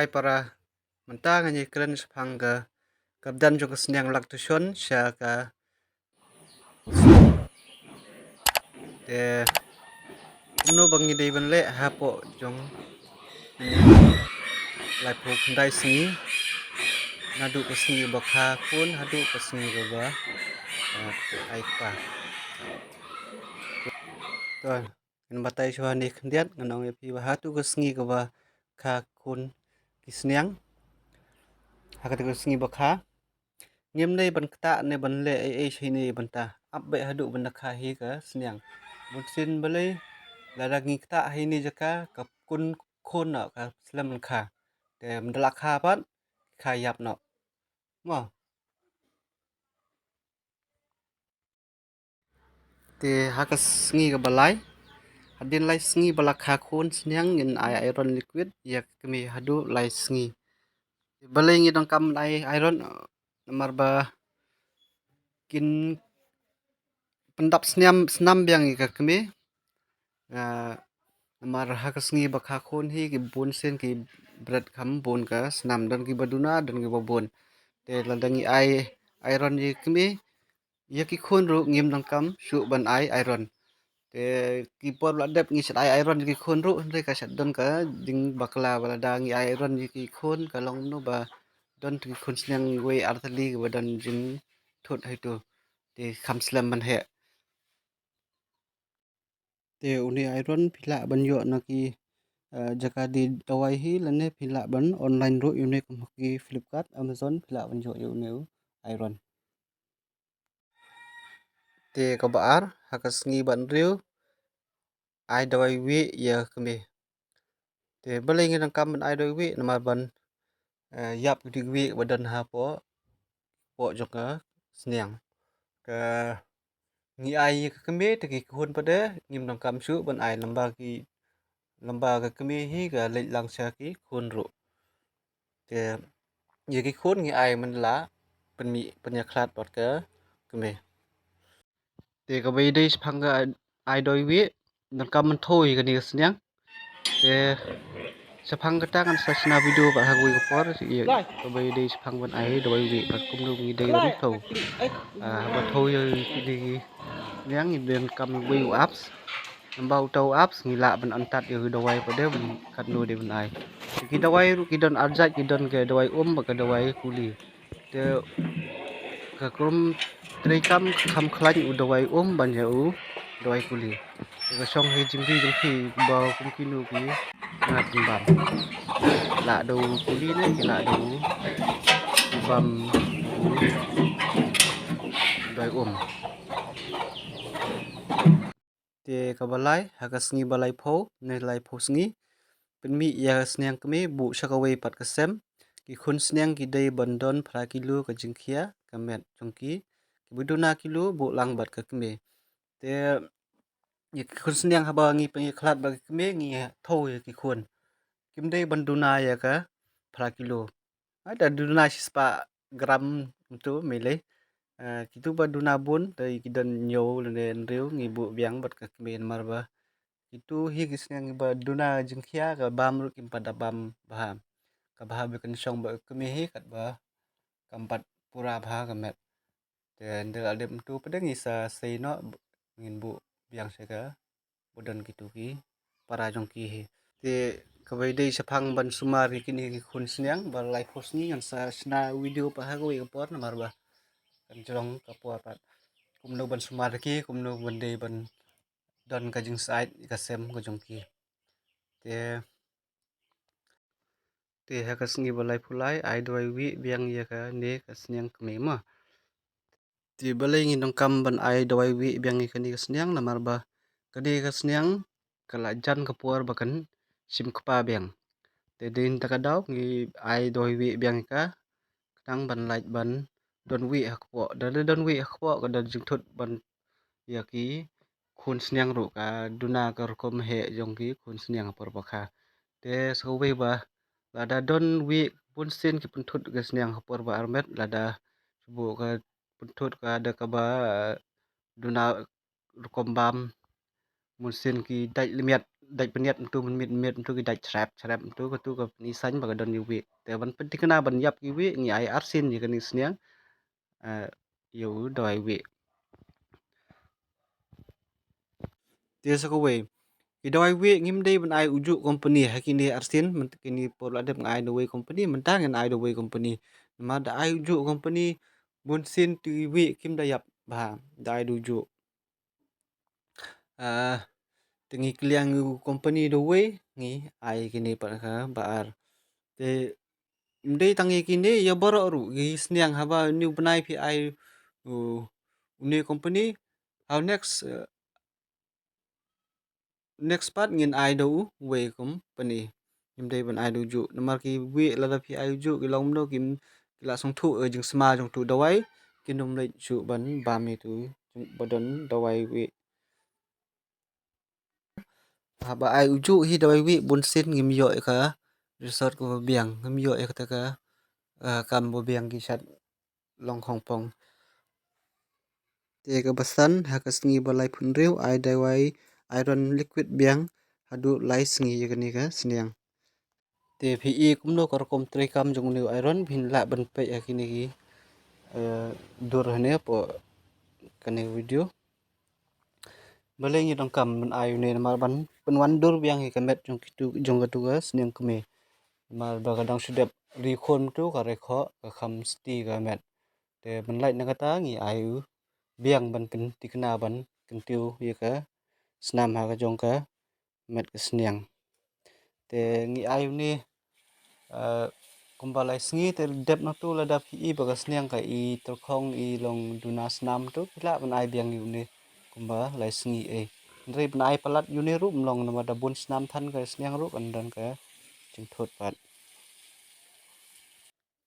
ai para mentang ni keren sepang ke kapdan jong keseniang laktusion sya ka te kumno bangi dei ban le hapo jong lai pho khandai singi nadu ko singi bakha kun hadu ko singi ba ai pa to in batai shwa ni khndiat nganong pi ba hatu ko singi ko ba kha kun kisniang hakat ko singi bakha ngem nei ban kta ne ban le ai shini ban ta abbe hadu ban kha hi ka sniang bun sin balai la rangi kta hi ni jaka kap kun khon na ka slam kha te mdla kha pat kha yap no mo te hakas ngi ka balai hadin lai sngi bala kha khon sniang in ai iron liquid yak kmi hadu lai sngi balai ngi dong kam lai iron namar ba kin pendap senam biang ka kmi namar hakas ngi ba kha khon hi ki bun sen ki bread kham bun ka senam dan ki baduna dan ki babon te ladangi ai iron yi kmi ya ki khon ru ngim dong kam shu ban ai iron te ki por la dep ngi sat ai iron ki khon ru re ka sat don ka ding bakla bala da ngi ai iron ki khon ka long no ba don ki khon snang we arthali ba dan jing thot hai tu te kham slam ban he te uni iron phila ban yo na ki jaka di dawai hi lane phila ban online ro une ki Flipkart Amazon phila ban yo une iron te ka baar hakas ngi ban riu ai dawai wi ya kme te balai ngi kam ban ai dawai wi namar ban yap di wi badan ha po joka sniang ka ngi ai ka kme te ki khon pade ngim dong kam shu ban ai lamba ka kme hi ka leit lang sha ki khon ro te ye ki khon ngi ai man la penmi penya khlat pot ka kme te ka bai dei phang ga ai doi wi dong kam man thoi ka ni sniang te sephang kata kan sasna video ba hagui ko por ye ka bai dei sephang ban ai doi wi pat kum no ngi dei ron tho ba thoi ki di liang ni den kam wi apps nambau tau apps ngila ban antat yo dawai pada ban kat no de ban ai ki dawai ru ki don arjat ki don ke dawai ba ka dawai kuli te ka krum trei kam kham khlain u dawai ban ya u dawai kuli ka song he jingri jingpi ba kum ki nu ki ngat bam la do kuli ne ki la do bam dawai te kabalai hakas ngi balai pho ne lai pho sngi penmi ya sniang kme bu shakawai pat kasem ki khun sniang ki dei bandon phra kilo ka jingkhia kamet chongki ki buduna kilo bu lang bat ka kme te ye khun sniang haba ngi pe khlat ba kme ngi tho ye ki khun kim dei banduna ya ka phra kilo ada duna spa gram tu mele kitu banduna bun dei kidan nyo le riu ngi bu biang bat ka kme marba itu higis yang ba duna jengkhia ka bam ru kim pada bam baham ka baha be kan song ba kemihi kat ba kampat pura baha kamet dan de adem tu pedeng isa seino ngin bu biang se ka bodan kitu ki para jong ki he te kabai dei saphang ban sumar kini ki khun sniang ba lai phos ni yang sa sna video pa ha goi por na mar ba kan jong ka por pat kum no ban sumar ki kum no ban dei ban don ka jing sait ka sem ko jong ki te ha ka sngi balai phulai ai doi wi biang ya ka ne ka sniang kme ma ti balai ngi nong kam ban ai doi wi biang ni ka ni ka sniang na mar ba ka ni ka sniang kala jan ka puar ba kan sim kpa biang te din ta ka dau ngi ai doi wi biang ka tang ban lai ban don wi hak po don wi hak po ka don jing thut ban ya ki khun sniang ru ka duna ka kom he jong ki khun sniang por ba kha te so we ba lada don wi pun sin ki pun thut ga sniang por ba armet lada bu ka pun thut ka ada ka ba duna kom bam mun sin ki dai limiat daj peniat tu menit tu daj cerap tu ke nisan baga don yuwi te ban penting kena ban yap yuwi ngi ai arsin ni kan sniang yu doi wi te sakawe idoi wi ngim dei ban ai uju company hakini arsin kini por adep ngai do wi company mentang ngan ai do wi company ma da ai uju company bun sin tu wi kim da yap ba da ai du uju tengi kliang company do wi ngi ai kini pa baar te mdei tangi kini ya boro ru gi sniang haba new benai pi ai uni company how next part ngin ai do we company mdei ban ai do ju namar ki we la da pi ai ju ki long do kim la song thu jing sma jong tu dawai kinum le chu ban ba mi tu bodon dawai we haba ai uju hi dawai we bun sin ngim yo ka resort ko biang ngim yo ka ka kam bo biang ki sat long hong pong te ka basan ha ka sngi balai phun riu ai dawai iron liquid biang hadu lai sngi ye ni ka sniang te phi kumno kor kom tre kam jong new iron phin la ban pe akini ki dur hane po kane video baleng dong kam ban ayu ne mar ban penwan dur biang hi kamet jong kitu jong ka tu ga sniang kme mar ba kadang sedep ri khon tu ka rekho ka kham sti ka met te ban lai na kata ngi ayu biang ban ken tikna ban kentiu ye ka snam ha ka jong ka met ka sniang te ngi ayu ni kumbalai sngi te dep na tu la da phi baga sniang ka i terkhong i long duna snam tu pila ban ai biang yu ni kumba lai sngi e ndrei ban ai palat yu ni ru mlong na da bun snam than ka sniang ru kan dan ka jing thot pat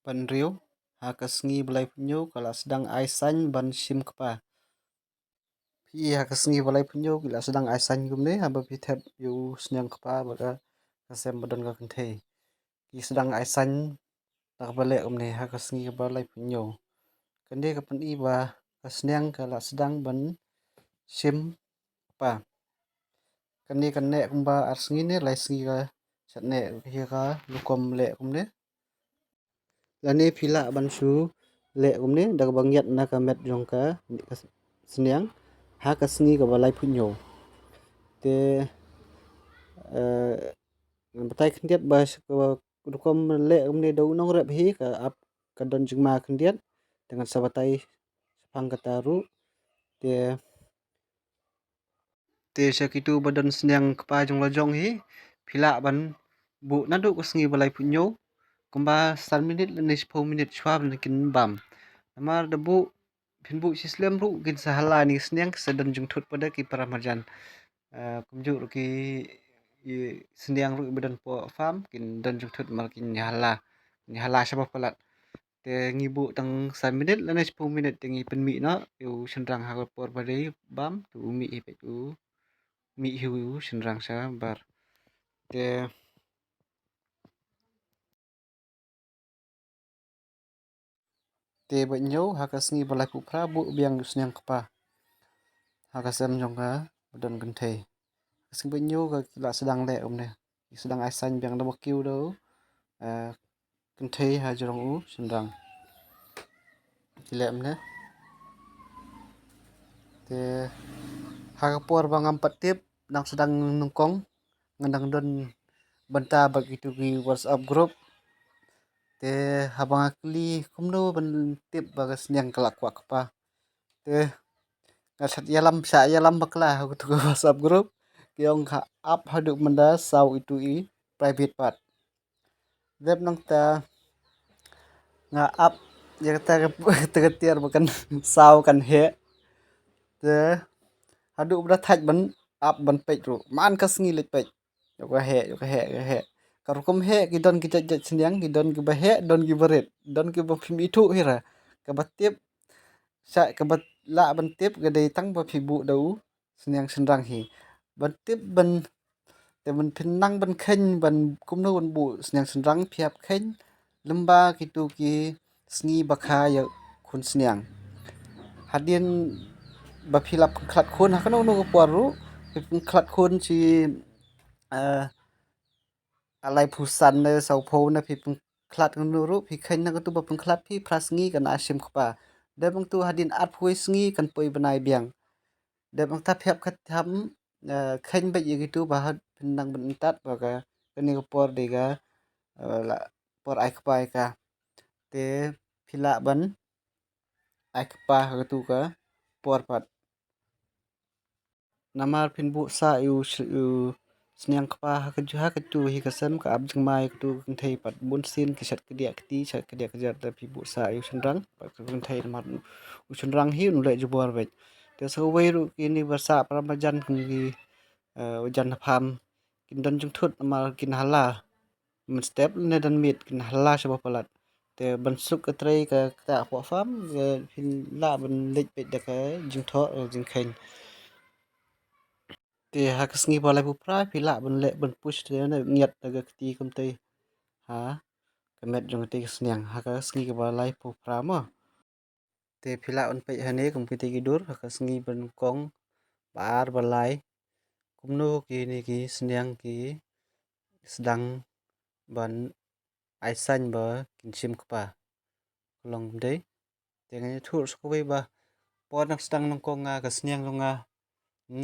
pan riu ha ka sngi balai punyu kala sedang ai san ban sim kpa phi ha ka sngi balai punyu kala sedang ai san gum ne ha ba phi thep yu sniang kpa ba ka sem badan ka kan thei ki sedang ai san tak balik ne ha ka sngi balai punyu kande ka pan i ba ka sniang kala sedang ban sim pa kande kan ne kumba ar sngi ne lai sngi ka chat ne hi ka lukom le kum ne lani phila ban su le kum ne dak bang yat na ka met jong ka sniang ha ka sngi ka balai punyu te batai khndiat ba lukom le kum ne do nong rep hi ka ap ka don jingma khndiat dengan sabatai pang kataru te te sakitu badan sniang kpa jong lojong hi phila ban bu na du ko sngi balai punyo kumba 1 minit le 10 minit chwa ban kin bam amar debu phinbu sislem ru gin sahala ni sniang sedan jung thut pada ki paramarjan kumju ki sniang ru badan po farm kin dan jung thut mal kin nyala sabab palat te ngibu tang 1 minit le 10 minit tengi penmi no yu senrang ha por badai bam tu mi pe tu mi hiu senrang sa bar te te ba nyau ha ka sngi balai pu phra bu biang sniang kpa ha ka sem jong ka badan kan thei sing ba nyau ka la sedang le ne sedang asan biang da kiu do kan thei ha jong u senrang kilem ne te ha ka por bangam patip nang sedang nungkong ngandang don banta begitu di WhatsApp group te habang akli kumno ban tip bagas nyang kelak kwak pa te ngasat yalam bakla aku tu WhatsApp group kiong ha up haduk menda sau itu i private part web nang ta nga up ya ta tegetiar bukan sau kan he te haduk bra thaj ban up ban pej ru man kas ngi lej pej yo ka he karukum he kidon kita jat senyang kidon ki bahe don ki baret don ki bafim itu hira ka batip sa ka bat la ban tip ga dei tang ba phibu dau senyang senrang hi ban tip ban te ban phinang ban khen ban kumno ban bu senyang senrang phiap khen lemba kitu ki sngi bakha ya khun senyang hadin ba philap khat khun ha kano no paru khlat khun si alai phusan ne sau pho na phi pengklat ngenu ru phi khain na tu ba pengklat phi prasngi kan asim khpa de bang tu hadin at phui sngi kan poi banai biang de bang ta phep khat tham khain ba yi gitu ba hat nang ban tat ba ka kani ko por de ga la por ai khpa ka te phila ban ai khpa ka tu ka por pat namar phin bu sa yu sniang khpa ha ka ju ha ka tu hi ka sam ka ab jing mai ka tu kan thei pat bun sin ki sat ka dia ka ti sat ka dia ka jar ta phi bu sa yu sin rang pat ka kan thei mar u sin rang hi nu le ju bor vet te so wei ru ki ni ba sa pra ma jan ki jan pham kin don jung thut ma kin hala man step ne dan mit kin hala sa ba palat te ban suk ka trei ka ta po fam phin la ban lech pe da ka jing tho jing khain thì hak sngi balai pu pra pila ban le ban push te na ngiat daga ti kam te ha kamet jong te snyang hak sngi ka balai pu pra ma te pila on pe hane kum te gidur hak sngi ban kong bar balai kumno ki ni ki snyang ki sedang ban aisan ba kinchim kpa long de te ngai thur skoi ba por nak sedang nong kong nga ka snyang longa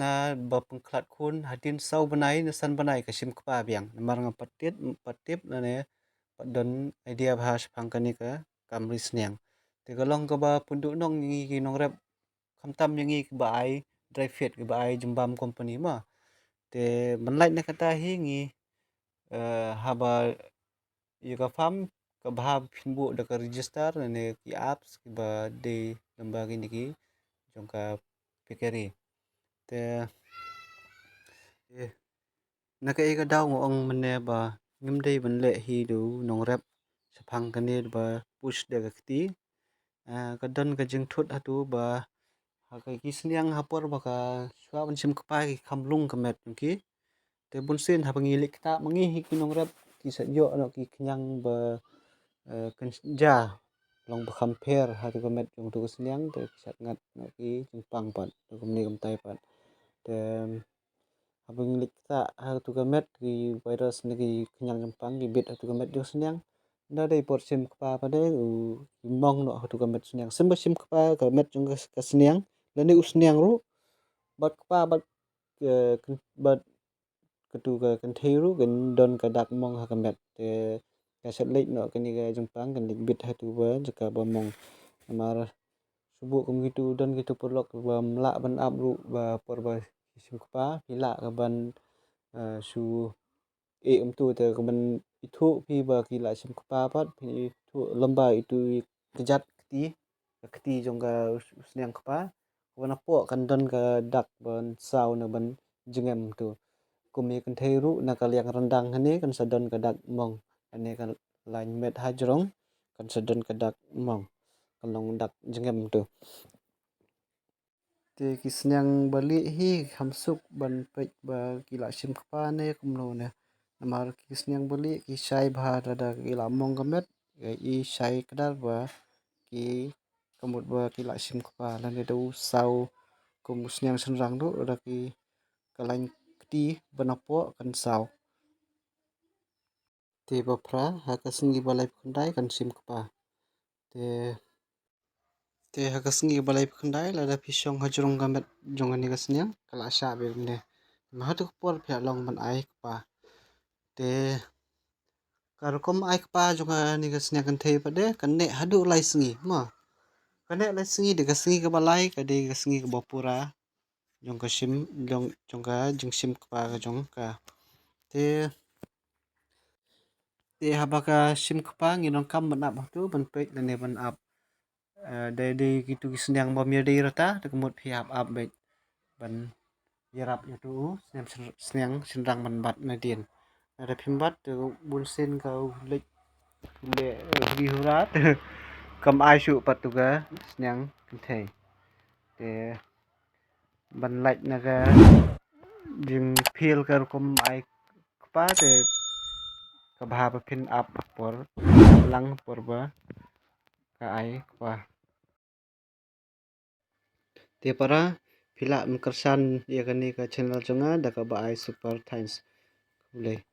na ba pengklat kun hadin sau banai na san banai ka sim kpa biang mar nga patip na ne padon idea bahas phangkani ka kamri snyang te galong ka ba pundu nong ngi ki nong rep khamtam ngi ki ba ai dry fit ki ba ai jumbam company ma te banlai na kata hi ngi haba yu ka fam ka bah phinbu da ka register ne ki apps ki ba de lamba ki jong ka pikeri te naka ega daw ngo ong mane ba ngimdei ban le hi du nong rep saphang kani ba push de ka ti ka don ka jing thut hatu ba ha ka ki sniang hapor ba ka swa ban sim ka pa ki khamlung ka met ki te bun sin ha bangi lik ta mangi hi ki nong rep ki sa yo no ki knyang ba kan ja long ba kham pher ha ka met jong tu sniang te sat ngat no ki jing pang pat kum ni kum tai pat te abang lik ta ha tu ka met ki virus ni ki knyang jampang ki bit ha tu ka met jo snyang da dei por sim kpa pa de mong no ha tu ka met snyang sim kpa ka met jong ka snyang la ni usnyang ru bat kpa bat ka tu ka kan thei ru kan don ka dak mong ha ka met te ka set lek no ka ni ka jampang kan lik bit ha tu ba jaka ba mong mar subu kum gitu don gitu porlok ba mla ban ab ru ba por ba sim kpa pila ka ban su tu te kaman itu pi ba ki la sim kpa pat pi itu lamba itu kejat keti jong ka usnyang kpa wana po kan don ka dak ban sau na ban jengem tu kumi kan thei ru na ka liang rendang hane kan sadon ka dak mong ane kan lain met hajrong kan sadon ka dak mong kan long dak jengem tu te kisnyang bali hi hamsuk ban pek ba kila sim kpa ne kumno ne namar kisnyang bali ki sai bha da kila mong gamet i sai kadar ba ki kamut ba kila sim kpa la ne do sau kum snyang senrang do da ki kalain kti banapo kan sau te bapra ha ka singi balai khandai kan sim kpa te ha ka singi balai khandai la da pisong hajrong gamet jong ani ka snyang kala sha be ne ma tu por phya long ban ai kpa te karkom ai kpa jong ani ka snyang kan thei pa de kan ne hadu lai singi ma kan ne lai singi de ka singi ka balai ka de ka singi ka bapura jong ka sim jong ka jing sim kpa ka jong ka te haba ka sim kpa ngi nong kam ban ap tu ban pe la ne ban ap de gitu snyang bom ya de rata de kemut phi ap be ban yarap ya tu snyang senrang ban bat na din ada phimbat tu bun sen ka lek le di hurat kam ai su patuga snyang thei te ban lek na ga jing feel ka kom ai kpa te ka bha pa phin ap por lang por ba ka ai kpa te para phila kersan ya kani ka channel chunga da ka ba ai super thanks boleh.